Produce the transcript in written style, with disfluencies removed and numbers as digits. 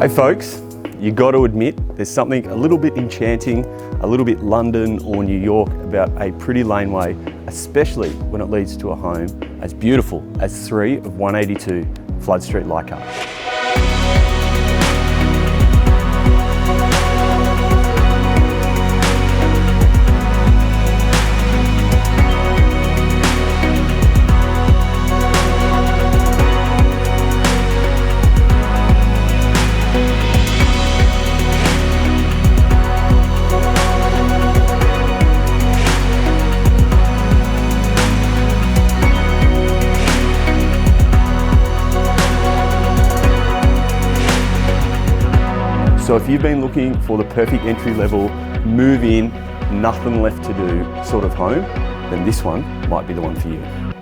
Hey folks, you got to admit there's something a little bit enchanting, a little bit London or New York about a pretty laneway, especially when it leads to a home as beautiful as 3 of 182 Flood Street, Leichhardt. So if you've been looking for the perfect entry level, move in, nothing left to do sort of home, then this one might be the one for you.